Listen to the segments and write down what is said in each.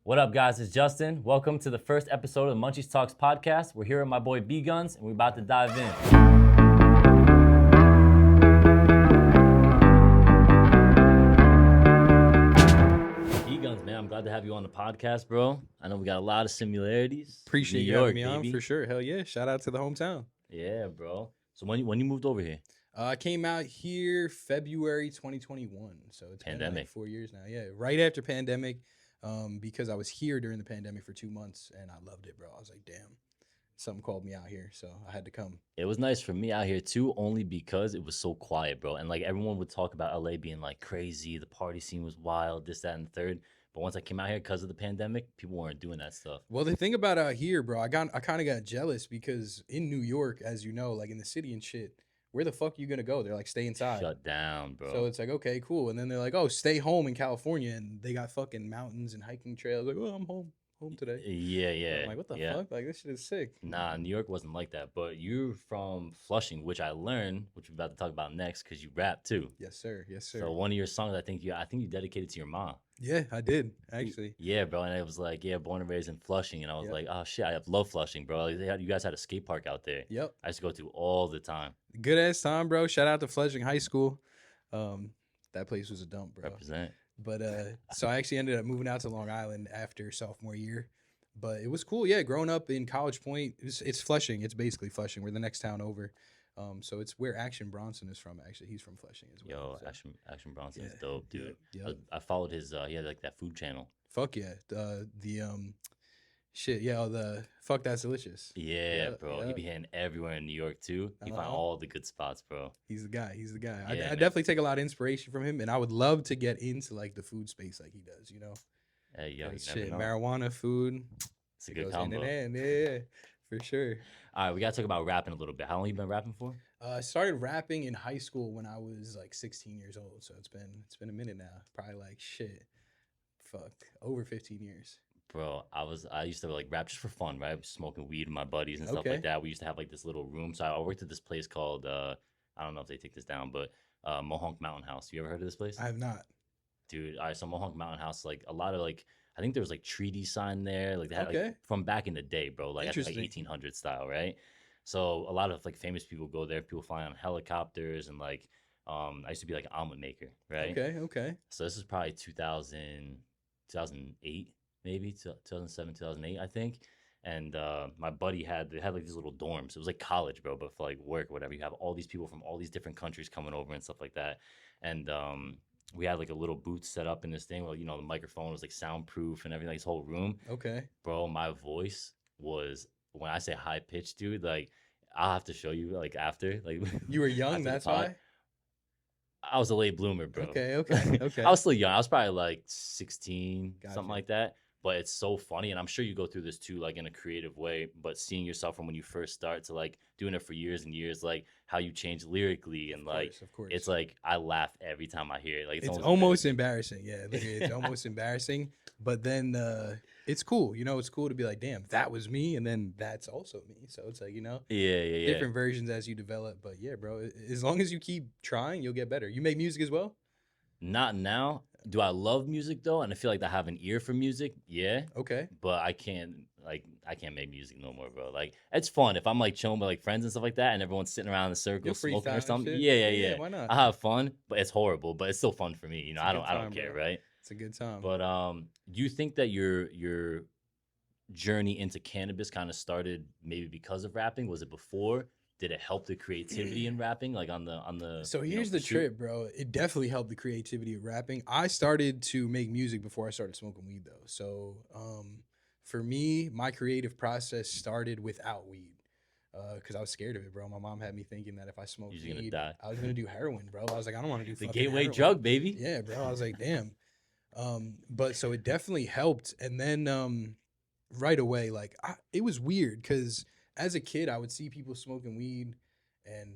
What up, guys? It's Justin. Welcome to the first episode of the Munchie Talks podcast. We're here with my boy Gunz, and we're about to dive in. Gunz, man, I'm glad to have you on the podcast, bro. I know we got a lot of similarities. Appreciate New you York, having me on baby. for sure. Hell yeah! Shout out to the hometown. Yeah, bro. So when you moved over here? I came out here February 2021, so it's been like 4 years now. Yeah, right after pandemic, because I was here during the pandemic for 2 months and I loved it, bro. I was like, damn, something called me out here, so I had to come. It was nice for me out here too, only because it was so quiet, bro. And like everyone would talk about LA being like crazy, the party scene was wild, this, that, and the third. But once I came out here because of the pandemic, people weren't doing that stuff. Well, the thing about out here, bro, I kind of got jealous because in New York, as you know, like in the city and shit, where the fuck you gonna go? They're like, stay inside. Shut down, bro. So it's like, okay, cool. And then they're like, oh, stay home in California, and they got fucking mountains and hiking trails. Like, oh, I'm home today. Yeah. I'm like, what the fuck? Like, this shit is sick. Nah, New York wasn't like that. But you're from Flushing, which I learned, which we're about to talk about next, because you rap too. Yes, sir. Yes, sir. So one of your songs, I think you dedicated to your mom. Yeah, I did actually. Yeah, bro, and it was like, yeah, born and raised in Flushing, and I was like, oh shit, I love Flushing, bro. Like, you guys had a skate park out there. Yep. I used to go to all the time. Good ass time, bro. Shout out to Flushing High School. That place was a dump, bro. Represent. But so I actually ended up moving out to Long Island after sophomore year. But it was cool, yeah. Growing up in College Point, it's Flushing. It's basically Flushing. We're the next town over. So it's where Action Bronson is from. Actually, he's from Flushing as well. Yo, so. Action Bronson is dope, dude. Yep. I followed his. He had like that food channel. Fuck yeah. Shit. Yeah. The fuck that's delicious. Yeah, bro. He be hitting everywhere in New York too. He find all the good spots, bro. He's the guy. Yeah, I definitely take a lot of inspiration from him, and I would love to get into like the food space like he does. You know. Hey, yo, shit. Marijuana, food. It's a good combo. Yeah, for sure. All right, we gotta talk about rapping a little bit. How long you been rapping for? I started rapping in high school when I was like 16 years old, so it's been a minute now. Probably like over 15 years. Bro, I used to like rap just for fun, right? Smoking weed with my buddies and stuff like that. We used to have like this little room. So I worked at this place called I don't know if they take this down, but Mohonk Mountain House. You ever heard of this place? I have not. Dude, all right, so Mohonk Mountain House, like a lot of like I think there was like treaty sign there, like they had like, from back in the day, bro, like I think like 1800 style, right? So a lot of like famous people go there, people flying on helicopters, and like I used to be like an omelet maker, right? Okay. So this is probably 2008, maybe 2007, 2008, I think. And my buddy had like these little dorms. It was like college, bro, but for like work or whatever. You have all these people from all these different countries coming over and stuff like that. And we had like a little booth set up in this thing where, you know, the microphone was like soundproof and everything, like this whole room. Okay. Bro, my voice was, when I say high pitched, dude, like I'll have to show you like after. Like you were young, that's why? I was a late bloomer, bro. Okay. I was still young. I was probably like 16, something like that. But it's so funny, and I'm sure you go through this too, like in a creative way, but seeing yourself from when you first start to like doing it for years and years, like how you change lyrically, and of course. It's like I laugh every time I hear it. Like it's almost embarrassing. Yeah, it's almost embarrassing. But then it's cool. You know, it's cool to be like, damn, that was me, and then that's also me. So it's like, you know, different versions as you develop. But yeah, bro, as long as you keep trying, you'll get better. You make music as well? Not now. Do I love music though? And I feel like I have an ear for music. Yeah. Okay. But I can't make music no more, bro. Like it's fun if I'm like chilling with like friends and stuff like that, and everyone's sitting around in a circle smoking or something. Yeah. Why not? I have fun, but it's horrible. But it's still fun for me. You know, I don't care, bro. Right? It's a good time. But do you think that your journey into cannabis kind of started maybe because of rapping? Was it before? Did it help the creativity in rapping, like on the? So here's the trip, bro. It definitely helped the creativity of rapping. I started to make music before I started smoking weed, though. So for me, my creative process started without weed, because I was scared of it, bro. My mom had me thinking that if I smoked weed, I was gonna do heroin, bro. I was like, I don't want to do the gateway drug, baby. Yeah, bro. I was like, damn. But so it definitely helped, and then right away, like it was weird because as a kid, I would see people smoking weed, and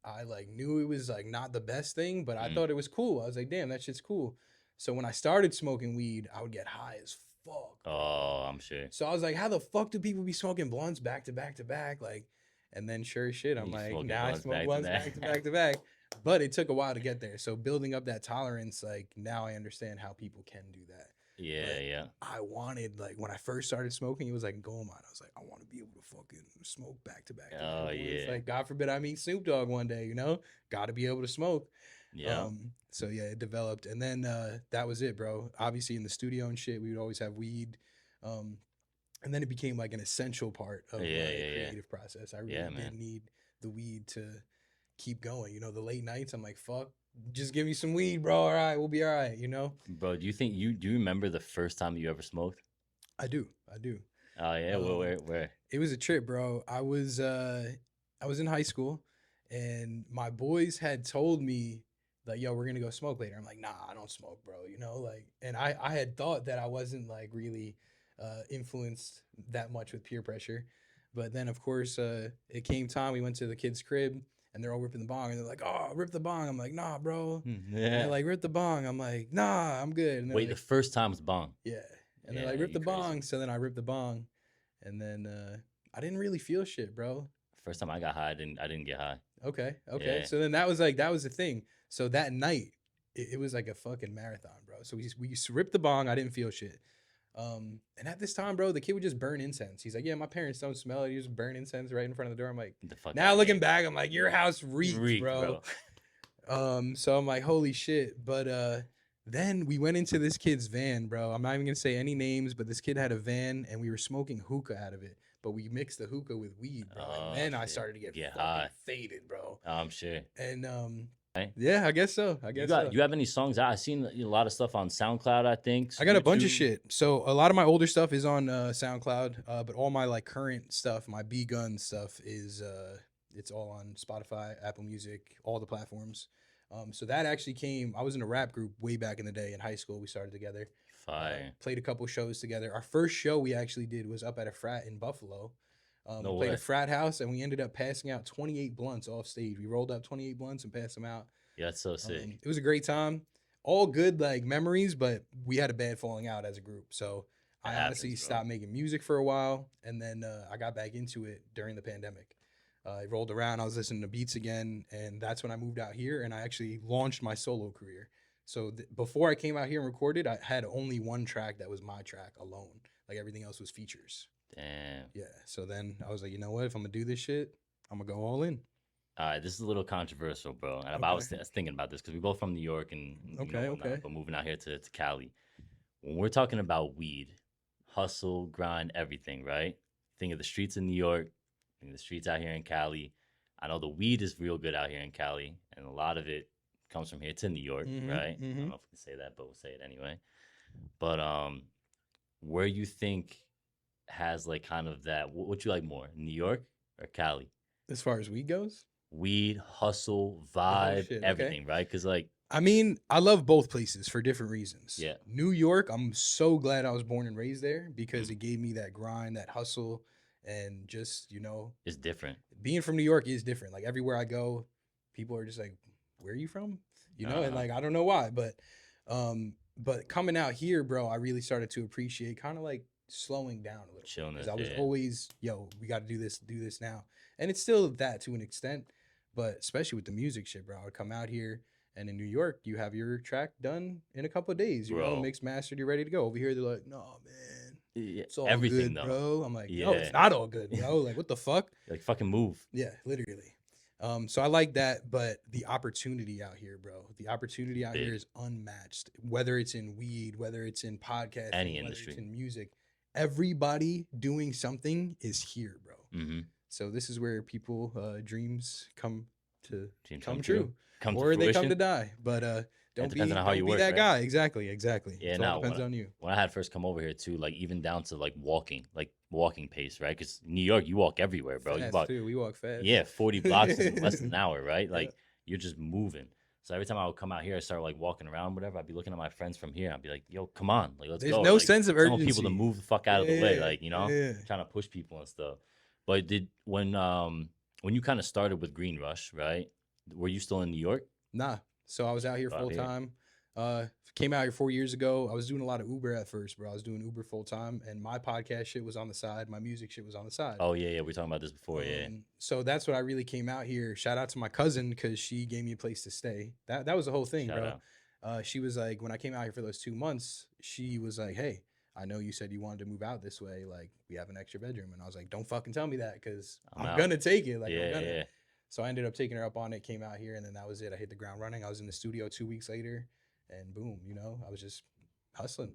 I like knew it was like not the best thing, but I thought it was cool. I was like, damn, that shit's cool. So when I started smoking weed, I would get high as fuck. Oh, I'm sure. So I was like, how the fuck do people be smoking blunts back to back to back? Like, and then sure as shit, I'm like, now I smoke blunts back to back to back. But it took a while to get there. So building up that tolerance, like now I understand how people can do that. Yeah, But yeah. I wanted, like, when I first started smoking, it was like a goal of mine. I was like, I want to be able to fucking smoke back to back to Oh, back, boys. yeah. Like, God forbid I meet Snoop Dogg one day, you know? Got to be able to smoke. Yeah. So yeah, it developed, and then that was it, bro. Obviously, in the studio and shit, we would always have weed, um, and then it became like an essential part of Yeah, my yeah, yeah. creative process. I Yeah, really did man. need the weed to keep going. You know, the late nights, I'm like, fuck, just give me some weed, bro. All right, we'll be all right. You know, Bro, do you remember the first time you ever smoked? I do. Oh, yeah. Um, Where? it was a trip, bro. I was in high school, and my boys had told me like, "Yo, we're gonna go smoke later." I'm like, "Nah, I don't smoke, bro." You know, like, and I had thought that I wasn't like really influenced that much with peer pressure, but then of course it came time. We went to the kid's crib, and they're all ripping the bong, and they're like, "Oh, rip the bong." I'm like, "Nah, bro." And they're Yeah. like, "Rip the bong." I'm like, "Nah, I'm good." And they're Wait, the like, first time was bong. "Yeah." And they're like, Yeah, "Rip you the crazy. bong." So then I ripped the bong, and then I didn't really feel shit, bro. First time I got high, I didn't get high. Okay, okay. Yeah. So then that was the thing. So that night, it was like a fucking marathon, bro. So we ripped the bong. I didn't feel shit. And at this time, bro, the kid would just burn incense. He's like, "Yeah, my parents don't smell it. You just burn incense right in front of the door." I'm like, The fuck now out of looking here. back, I'm like, your house reeks, Reeked, bro. bro. So I'm like, holy shit. But then we went into this kid's van, bro. I'm not even gonna say any names, but this kid had a van and we were smoking hookah out of it. But we mixed the hookah with weed, bro. And Oh then I shit. started to get Get fucking high. faded, bro. I'm sure. And Right? yeah, I guess so. I You guess got so. you have any songs out? I've seen a lot of stuff on SoundCloud, I think. I got a bunch of YouTube. shit. So a lot of my older stuff is on SoundCloud, but all my like current stuff, my Gunz stuff is it's all on Spotify, Apple Music, all the platforms. So that actually came. I was in a rap group way back in the day in high school. We started together, Fire. played a couple shows together. Our first show we actually did was up at a frat in Buffalo. We No played a way. frat house and we ended up passing out 28 blunts off stage. We rolled up 28 blunts and passed them out. Yeah, that's so sick. It was a great time, all good like memories, but we had a bad falling out as a group. So It I honestly happens, bro. stopped making music for a while, and then I got back into it during the pandemic. I rolled around, I was listening to beats again, and that's when I moved out here and I actually launched my solo career. So before I came out here and recorded, I had only one track that was my track alone. Like everything else was features. Damn. Yeah. So then I was like, you know what? If I'm gonna do this shit, I'm gonna go all in. All right, this is a little controversial, bro. And I was Okay. thinking about this because we're both from New York and Okay. whatnot, Okay. but moving out here to Cali. When we're talking about weed, hustle, grind, everything, right? Think of the streets in New York, think of the streets out here in Cali. I know the weed is real good out here in Cali, and a lot of it comes from here to New York, Mm-hmm. right? I Mm-hmm. don't know if we can say that, but we'll say it anyway. But where you think has like kind of that? What you like more, New York or Cali? As far as weed goes. Weed, hustle, Oh vibe, shit. Okay. everything, right? Because like, I mean, I love both places for different reasons. yeah, New York, I'm so glad I was born and raised there because mm, it gave me that grind, that hustle, and just, it's different. being from New York is different. Like everywhere I go, people are just like, "Where are you from?" And like I don't know why, but coming out here, bro, I really started to appreciate kind of like slowing down a little bit because Chillness, I was yeah. always, "Yo, we got to do this now," and it's still that to an extent, but especially with the music shit, bro. I would come out here. And in New York, you have your track done in a couple of days, Bro. mixed, mastered, you're ready to go. Over here, they're like, "No, man, Yeah, it's all everything good, though. bro." I'm like, "No, Yeah, it's not all good, bro. Like, what the fuck?" like fucking move. Yeah, literally. So I like that, but the opportunity out here, bro, the opportunity out here Big. is unmatched. Whether it's in weed, whether it's in podcasting, Any whether industry. it's in music, everybody doing something is here, bro. Mm-hmm. So this is where people dreams come to Dreams come true, Come to or they come fruition. to die. But don't depends on how don't you be work, that right? guy. Exactly. Yeah, It all now depends on you. when I had first come over here too, like even down to like walking pace, right? Because New York, you walk everywhere, bro. You Fast walk, too. We walk fast. yeah, 40 blocks in less than an hour, right? Yeah. Like you're just moving. So every time I would come out here, I start like walking around, whatever. I'd be looking at my friends from here. I'd be like, "Yo, come on, like let's There's go." no Like sense of telling people to urgency. move the fuck out of the way, Yeah, like yeah. trying to push people and stuff. But did when you kind of started with Green Rush, right? Were you still in New York? Nah. So I was out here Out full here. time. Came out here 4 years ago. I was doing a lot of Uber at first, bro. I was doing Uber full time, and my podcast shit was on the side. My music shit was on the side. Oh yeah, we were talking about this before, yeah. So that's what I really came out here. Shout out to my cousin because she gave me a place to stay. That was the whole thing, Shout bro. out. She was like, when I came out here for those 2 months, she was like, hey, I know you said you wanted to move out this way. Like, we have an extra bedroom. And I was like, don't fucking tell me that, because I'm going to take it. Like, I'm Yeah, going to. yeah. So I ended up taking her up on it, came out here, and then that was it. I hit the ground running. I was in the studio 2 weeks later, and boom, you know, I was just hustling.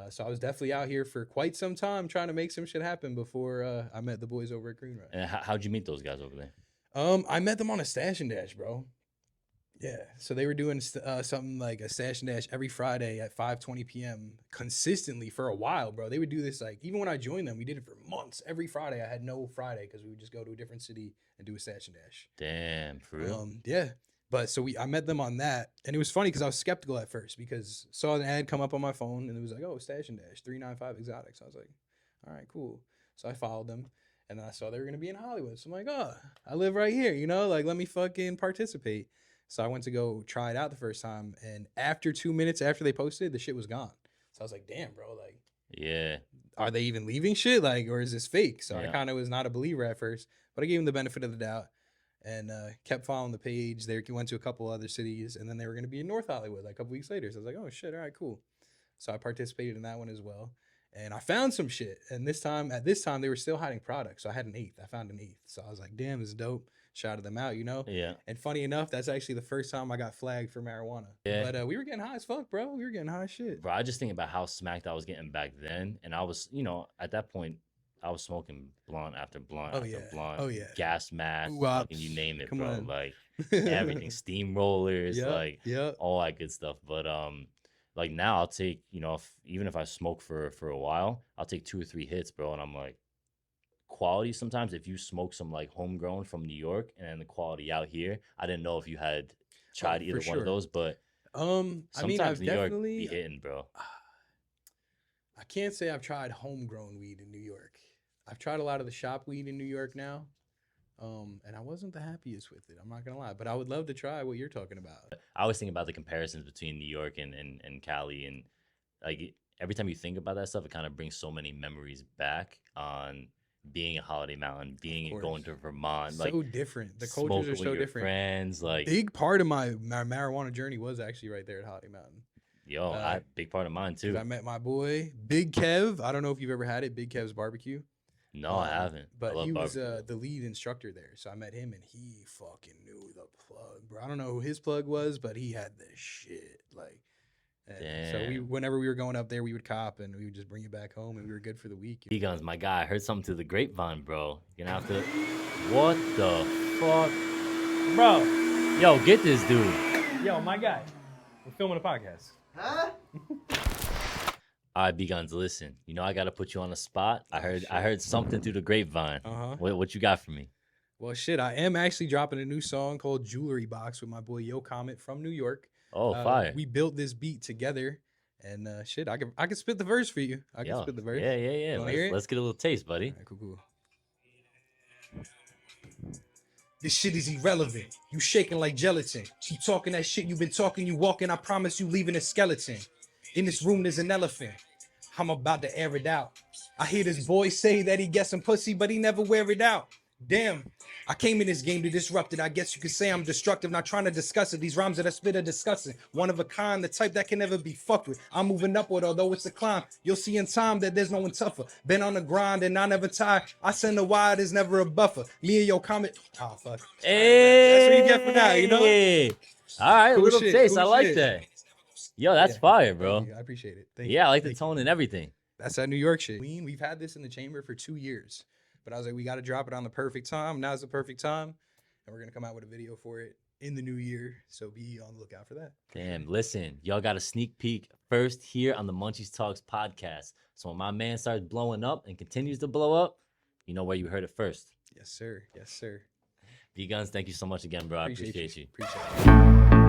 So I was definitely out here for quite some time trying to make some shit happen before I met the boys over at Green Run. And how'd you meet those guys over there? I met them on a Stash and Dash, bro. Yeah, so they were doing something like a Stash and Dash every Friday at 5:20 p.m. consistently for a while, bro. They would do this, like, even when I joined them, we did it for months. Every Friday, I had no Friday because we would just go to a different city and do a Stash and Dash. Damn, for real? Yeah, but so I met them on that, and it was funny because I was skeptical at first because saw an ad come up on my phone and it was like, oh, Stash and Dash 395 Exotics. I was like, all right, cool. So I followed them. And then I saw they were gonna be in Hollywood. So I'm like, oh, I live right here, you know, like, let me fucking participate. So I went to go try it out the first time, and after 2 minutes after they posted, the shit was gone. So I was like, damn, bro, like, Yeah. are they even leaving shit? Like, or is this fake? So I Yeah. kind of was not a believer at first, but I gave them the benefit of the doubt and kept following the page. They went to a couple other cities, and then they were gonna be in North Hollywood like a couple weeks later. So I was like, oh shit, all right, cool. So I participated in that one as well. And I found some shit. And at this time, they were still hiding products. So I had an eighth. I found an eighth. So I was like, damn, this is dope. Shouted them out, you know? Yeah. And funny enough, that's actually the first time I got flagged for marijuana. Yeah. But we were getting high as fuck, bro. We were getting high as shit. Bro, I just think about how smacked I was getting back then. And I was, you know, at that point, I was smoking blunt after blunt after blunt. Oh, yeah. Gas mask, Ooh-ops. fucking you name it, Come bro. on. Like, everything. Steamrollers, like, yeah. all that good stuff. But, like, now I'll take, you know, even if I smoke for a while, I'll take 2 or 3 hits, bro. And I'm like, quality sometimes, if you smoke some, like, homegrown from New York and then the quality out here, I didn't know if you had tried either one of those, but I mean, sometimes I've New York definitely be hitting, bro. I can't say I've tried homegrown weed in New York. I've tried a lot of the shop weed in New York now. And I wasn't the happiest with it. I'm not gonna lie, but I would love to try what you're talking about. I always think about the comparisons between New York and Cali, and like every time you think about that stuff, it kind of brings so many memories back on being in Holiday Mountain, being going to Vermont, So like different. The cultures are with so your different. friends, like Big part of my marijuana journey was actually right there at Holiday Mountain. yo, big part of mine 'Cause too. I met my boy Big Kev. I don't know if you've ever had it, Big Kev's Barbecue. No, I haven't. I But love he was barbecue. the lead instructor there, so I met him, and he fucking knew the plug, bro. I don't know who his plug was, but he had the shit. Like, and so Damn. whenever we were going up there, we would cop, and we would just bring it back home, and we were good for the week. Gunz, my guy, I heard something through the grapevine, bro. You're gonna have to. What the fuck, Bro, yo? Get this dude. yo, my guy, we're filming a podcast. Huh? All right, Gunz, listen. You know I gotta put you on the spot. I heard something through the grapevine. What you got for me? Well, shit, I am actually dropping a new song called Jewelry Box with my boy Yo Comet from New York. Oh, fire. We built this beat together, and shit, I can spit the verse for you. I can Yo, spit the verse. Yeah. You wanna hear it? Let's get a little taste, buddy. All right, cool. This shit is irrelevant. You shaking like gelatin. Keep talking that shit you been talking, you walking. I promise you leaving a skeleton. In this room there's an elephant. I'm about to air it out. I hear this boy say that he gets some pussy, but he never wear it out. Damn, I came in this game to disrupt it. I guess you could say I'm destructive, not trying to discuss it. These rhymes that I spit are disgusting. One of a kind, the type that can never be fucked with. I'm moving upward, although it's a climb. You'll see in time that there's no one tougher. Been on the grind and I never tire. I send a wide, there's never a buffer. Me and Yo Comet. Oh, fuck. Hey, That's what you get for now, you know? All right, Cool little shit, taste. cool I like shit. that. Yo, that's Yeah, fire, bro. thank you, I appreciate it. Thank you. Yeah, I like the Thank you. tone and everything. That's that New York shit. We've had this in the chamber for 2 years, but I was like, we got to drop it on the perfect time. Now's the perfect time, and we're gonna come out with a video for it in the new year. So be on the lookout for that. Damn, listen, y'all got a sneak peek first here on the Munchies Talks podcast. So when my man starts blowing up and continues to blow up, you know where you heard it first. Yes, sir. Yes, sir. Gunz, thank you so much again, bro. I appreciate you. Appreciate it.